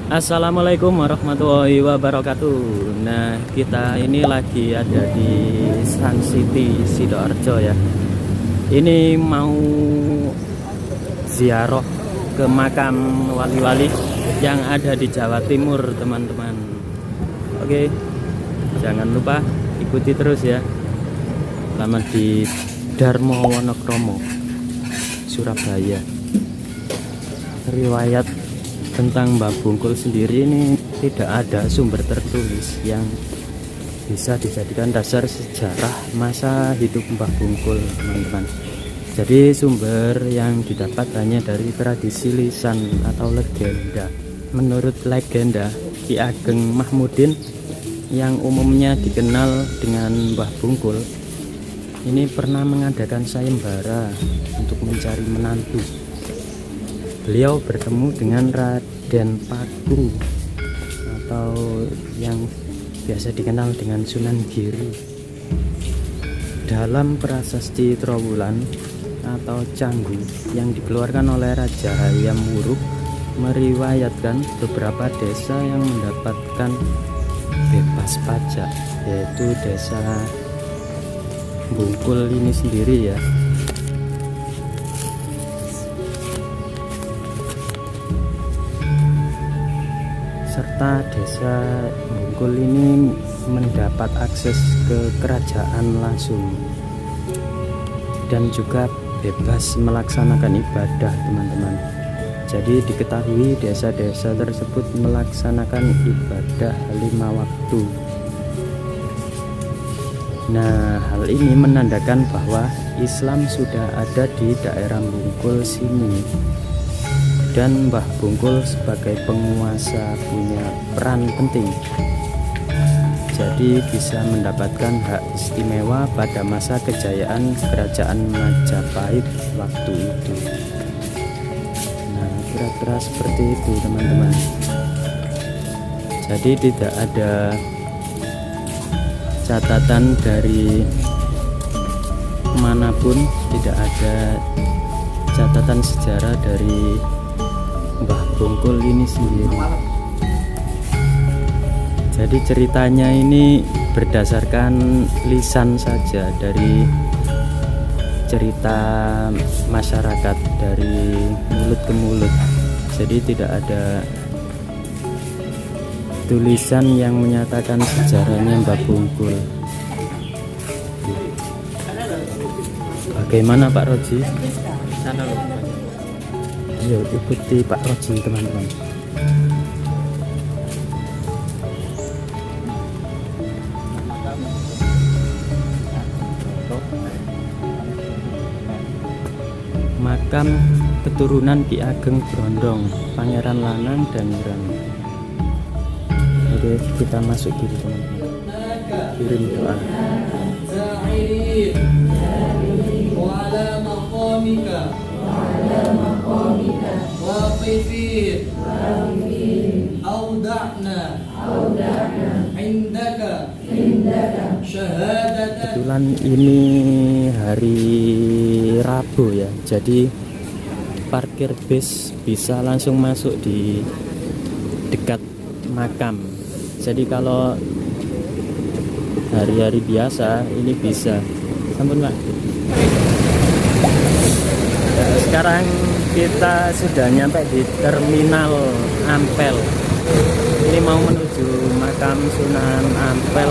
Assalamualaikum warahmatullahi wabarakatuh. Nah, kita ini lagi ada di Sun City Sidoarjo ya. Ini mau ziarah ke makam wali-wali yang ada di Jawa Timur, teman-teman. Oke, jangan lupa ikuti terus ya. Selamat di Darmo Wonokromo, Surabaya. Riwayat tentang Mbah Bungkul sendiri ini tidak ada sumber tertulis yang bisa dijadikan dasar sejarah masa hidup Mbah Bungkul, teman-teman. Jadi sumber yang didapat hanya dari tradisi lisan atau legenda. Menurut legenda, Ki Ageng Mahmudin yang umumnya dikenal dengan Mbah Bungkul ini pernah mengadakan sayembara untuk mencari menantu. Beliau bertemu dengan Raden Paku atau yang biasa dikenal dengan Sunan Giri. Dalam prasasti Trowulan atau Canggu yang dikeluarkan oleh Raja Hayam Wuruk meriwayatkan beberapa desa yang mendapatkan bebas pajak, yaitu desa Bungkul ini sendiri ya. Serta desa Bungkul ini mendapat akses ke kerajaan langsung dan juga bebas melaksanakan ibadah, teman-teman. Jadi diketahui desa-desa tersebut melaksanakan ibadah 5 waktu. Nah, hal ini menandakan bahwa Islam sudah ada di daerah Bungkul sini. Dan Mbah Bungkul sebagai penguasa punya peran penting. Jadi bisa mendapatkan hak istimewa pada masa kejayaan kerajaan Majapahit waktu itu. Nah, kira-kira seperti itu, teman-teman. Jadi tidak ada catatan dari manapun, tidak ada catatan sejarah dari Mbah Bungkul ini sendiri. Jadi ceritanya ini berdasarkan lisan saja, dari cerita masyarakat, dari mulut ke mulut. Jadi tidak ada tulisan yang menyatakan sejarahnya Mbah Bungkul. Bagaimana Pak Roji? Sana loh. Ayo ikuti Pak Roji, teman-teman. Makam keturunan Ki Ageng Brondong, Pangeran Lanang dan Nirang. Oke, kita masuk dulu, teman-teman. Kirim doa. Kebetulan ini hari Rabu ya, jadi parkir bis bisa langsung masuk di dekat makam. Jadi kalau hari-hari biasa ini bisa. Sampun Pak. Sekarang kita sudah nyampe di Terminal Ampel. Ini mau menuju makam Sunan Ampel,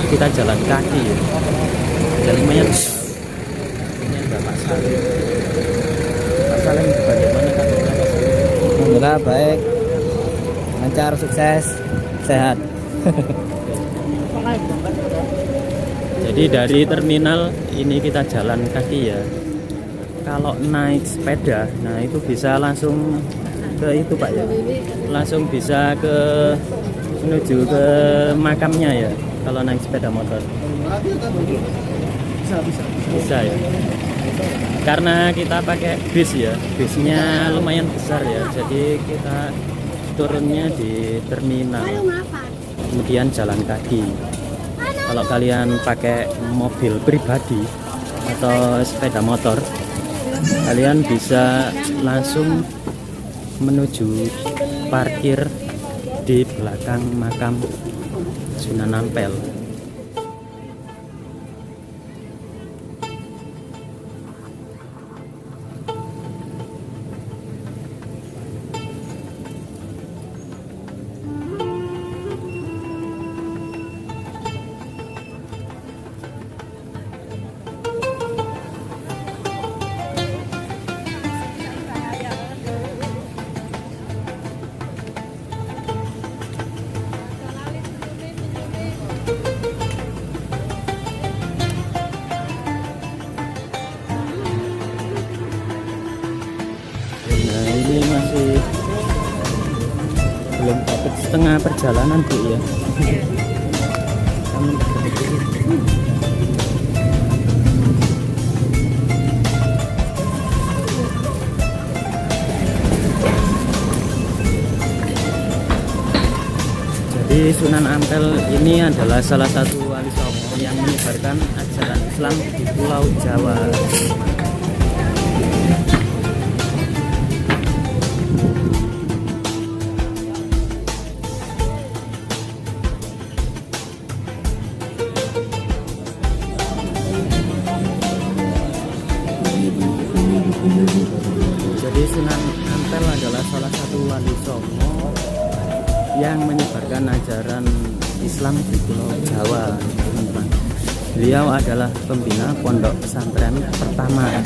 kita jalan kaki ya. Dan lumayan. Ini ada Pak Salim. Pak Salim bagaimana kabarnya Pak Salim? Alhamdulillah baik, lancar, sukses, sehat. Jadi dari terminal ini kita jalan kaki ya. Kalau naik sepeda, nah itu bisa langsung ke itu Pak ya. Langsung bisa menuju ke makamnya ya. Kalau naik sepeda motor. Bisa ya. Karena kita pakai bis ya. Bisnya lumayan besar ya. Jadi kita turunnya di terminal. Kemudian jalan kaki. Kalau kalian pakai mobil pribadi atau sepeda motor, kalian bisa langsung menuju parkir di belakang makam Sunan Ampel. Nah ini masih belum dapat setengah perjalanan Bu ya. Jadi Sunan Ampel ini adalah salah satu wali songo yang menyebarkan ajaran Islam di Pulau Jawa. Jadi Sunan Ampel adalah salah satu wali songo yang menyebarkan ajaran Islam di Pulau Jawa, teman-teman. Beliau adalah pembina pondok pesantren pertama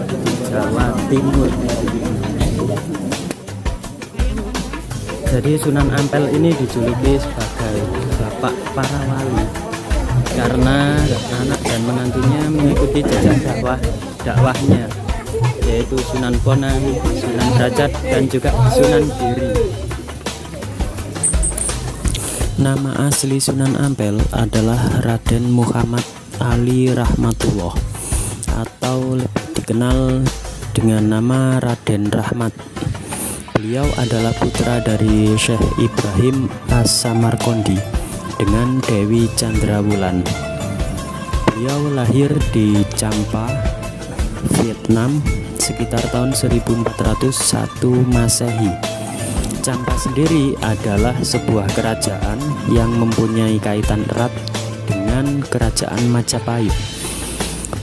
di Jawa Timur. Jadi Sunan Ampel ini dijuluki sebagai bapak para wali karena anak dan menantunya mengikuti jejak dakwahnya, yaitu Sunan Bonang, Sunan Derajat, dan juga Sunan Giri. Nama asli Sunan Ampel adalah Raden Muhammad Ali Rahmatullah atau lebih dikenal dengan nama Raden Rahmat. Beliau adalah putra dari Syekh Ibrahim As-Samarqandi dengan Dewi Chandrawulan. Beliau lahir di Champa, Vietnam sekitar tahun 1401 Masehi. Champa sendiri adalah sebuah kerajaan yang mempunyai kaitan erat dengan kerajaan Majapahit.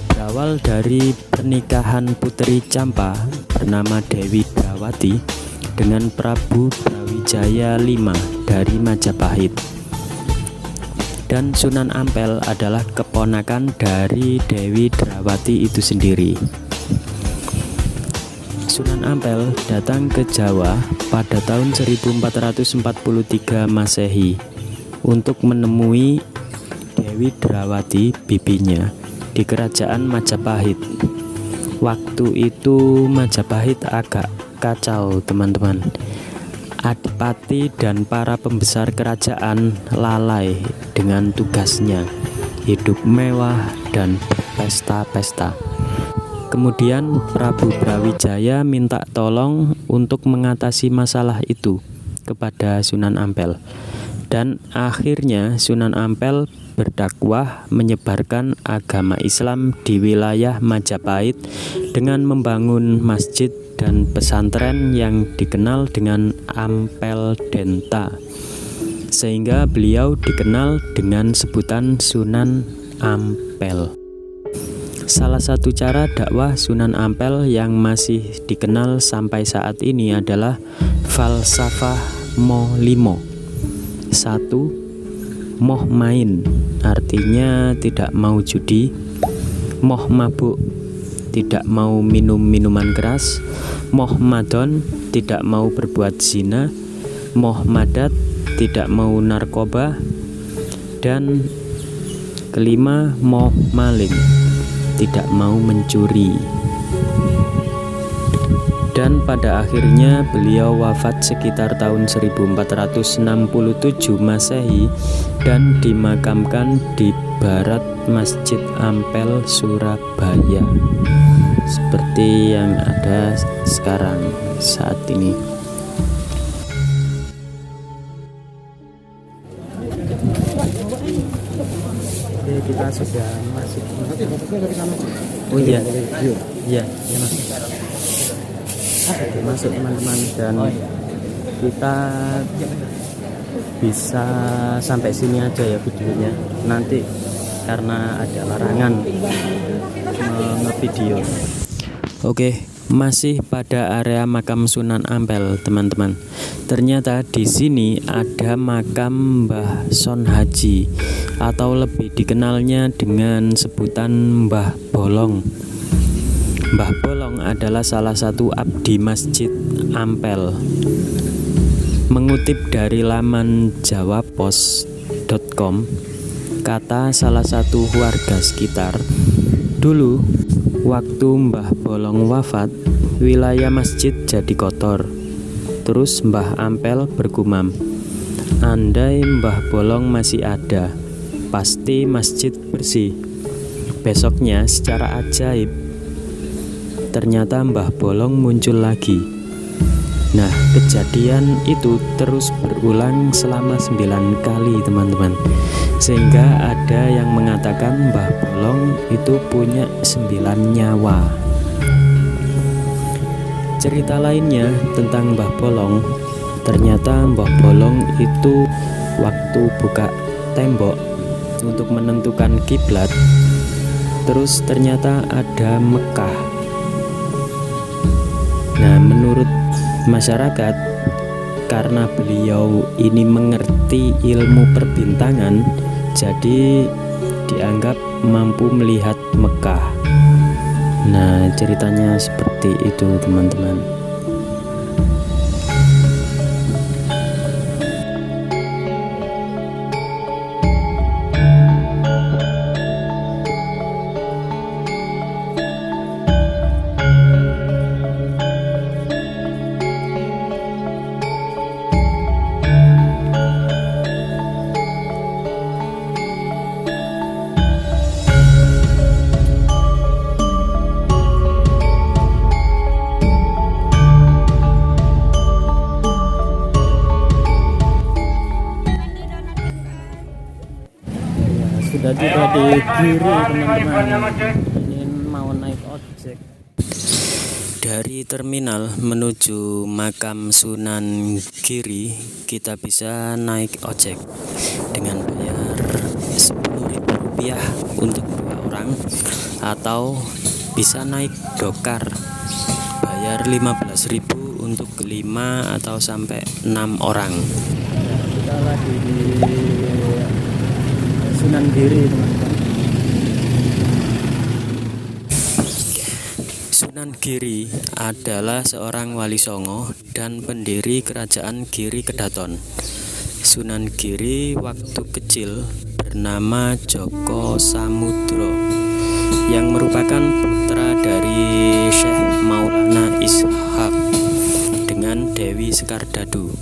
Berawal dari pernikahan putri Champa bernama Dewi Drawati dengan Prabu Brawijaya V dari Majapahit. Dan Sunan Ampel adalah keponakan dari Dewi Drawati itu sendiri. Sunan Ampel datang ke Jawa pada tahun 1443 Masehi untuk menemui Dewi Drawati, bibinya, di kerajaan Majapahit. Waktu itu Majapahit agak kacau, teman-teman. Adipati dan para pembesar kerajaan lalai dengan tugasnya, hidup mewah dan berpesta-pesta. Kemudian Prabu Brawijaya minta tolong untuk mengatasi masalah itu kepada Sunan Ampel. Dan akhirnya Sunan Ampel berdakwah menyebarkan agama Islam di wilayah Majapahit dengan membangun masjid dan pesantren yang dikenal dengan Ampel Denta, sehingga beliau dikenal dengan sebutan Sunan Ampel. Salah satu cara dakwah Sunan Ampel yang masih dikenal sampai saat ini adalah falsafah Mo Limo. 1. Moh main, artinya tidak mau judi. Moh mabuk, tidak mau minum minuman keras. Moh madon, tidak mau berbuat zina. Moh madat, tidak mau narkoba. Dan kelima, moh maling, tidak mau mencuri. Dan pada akhirnya beliau wafat sekitar tahun 1467 Masehi dan dimakamkan di barat Masjid Ampel, Surabaya, seperti yang ada sekarang saat ini. Oke, kita sudah masuk. Oh iya, iya, mas. Masuk teman-teman, dan kita bisa sampai sini aja ya videonya. Nanti karena ada larangan ngevideo. Oke, masih pada area makam Sunan Ampel, teman-teman. Ternyata di sini ada makam Mbah Son Haji, atau lebih dikenalnya dengan sebutan Mbah Bolong. Mbah Bolong adalah salah satu abdi Masjid Ampel. Mengutip dari laman jawapos.com, kata salah satu warga sekitar, dulu waktu Mbah Bolong wafat, wilayah masjid jadi kotor. Terus Mbah Ampel bergumam, andai Mbah Bolong masih ada, pasti masjid bersih. Besoknya secara ajaib, ternyata Mbah Bolong muncul lagi. Nah, kejadian itu terus berulang selama 9 kali, teman-teman. Sehingga ada yang mengatakan Mbah Bolong itu punya 9 nyawa. Cerita lainnya tentang Mbah Bolong, ternyata Mbah Bolong itu waktu buka tembok untuk menentukan kiblat, terus ternyata ada Mekah. Nah, menurut masyarakat, karena beliau ini mengerti ilmu perbintangan, jadi dianggap mampu melihat Mekah. Nah, ceritanya seperti itu, teman-teman. Sudah tiba di Giri, teman-teman. Ini mau naik ojek. Dari terminal menuju makam Sunan Giri, kita bisa naik ojek dengan bayar Rp10.000 untuk 2 orang, atau bisa naik dokar bayar Rp15.000 untuk 5 atau sampai 6 orang. Kita lagi di Sunan Giri, teman-teman. Sunan Giri adalah seorang wali songo dan pendiri kerajaan Giri Kedaton. Sunan Giri waktu kecil bernama Joko Samudro, yang merupakan putra dari Syekh Maulana Ishak dengan Dewi Sekardadu,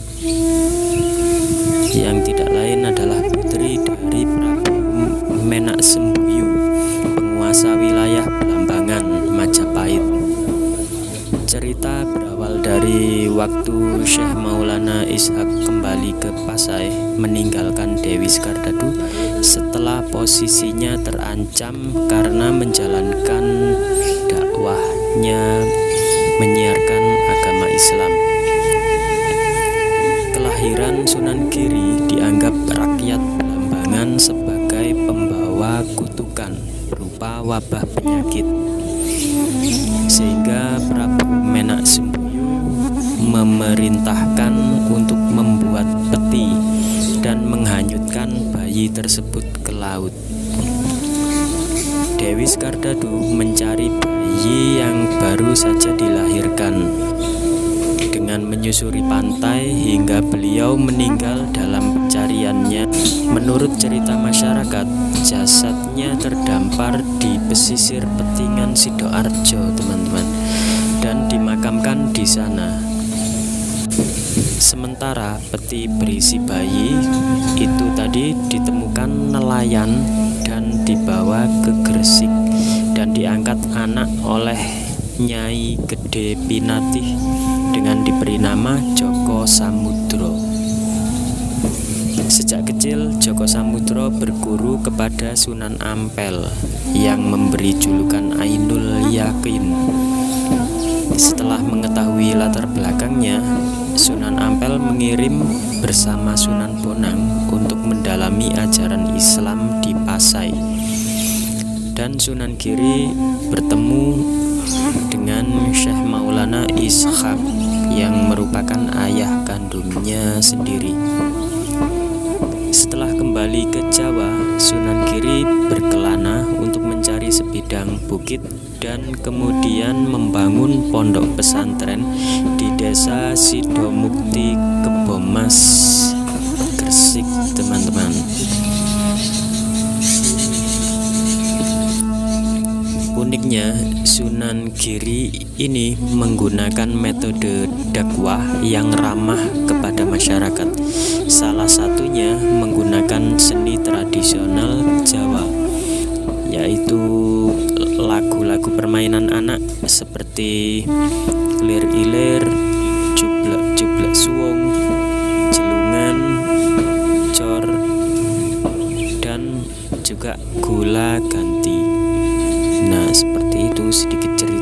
yang tidak lain adalah putri dari Prabu Menak Sembuyu, penguasa wilayah Belambangan, Majapahit. Cerita berawal dari waktu Syekh Maulana Ishak kembali ke Pasai meninggalkan Dewi Sekardadu setelah posisinya terancam karena menjalankan dakwahnya menyiarkan agama Islam. Kelahiran Sunan Giri dianggap rakyat Belambangan sebagai pembawa kutukan berupa wabah penyakit, sehingga Prabu Menak Sembuyu memerintahkan untuk membuat peti dan menghanyutkan bayi tersebut ke laut. Dewi Sekardadu mencari bayi yang baru saja dilahirkan dengan menyusuri pantai hingga beliau meninggal dalam pencariannya. Menurut cerita masyarakat, jasadnya terdampar di pesisir Petingan Sidoarjo, teman-teman, dan dimakamkan di sana. Sementara peti berisi bayi itu tadi ditemukan nelayan dan dibawa ke Gresik dan diangkat anak oleh Nyai Gede Pinatih dengan diberi nama Joko Samudro. Sejak kecil Joko Samudro berguru kepada Sunan Ampel yang memberi julukan Ainul Yakin. Setelah mengetahui latar belakangnya, Sunan Ampel mengirim bersama Sunan Bonang untuk mendalami ajaran Islam di Pasai. Dan Sunan Giri bertemu dengan Syekh Maulana Ishaq yang merupakan ayah kandungnya sendiri. Setelah kembali ke Jawa, Sunan Giri berkelana untuk mencari sebidang bukit dan kemudian membangun pondok pesantren di desa Sidomukti, Kebomas, Gresik, teman-teman. Uniknya, Sunan Giri ini menggunakan metode dakwah yang ramah kepada masyarakat. Salah satunya menggunakan seni tradisional Jawa, yaitu lagu-lagu permainan anak seperti lir ilir, jublak suwung, jelungan, cor, dan juga gula ganti. Nah, seperti itu sedikit cerita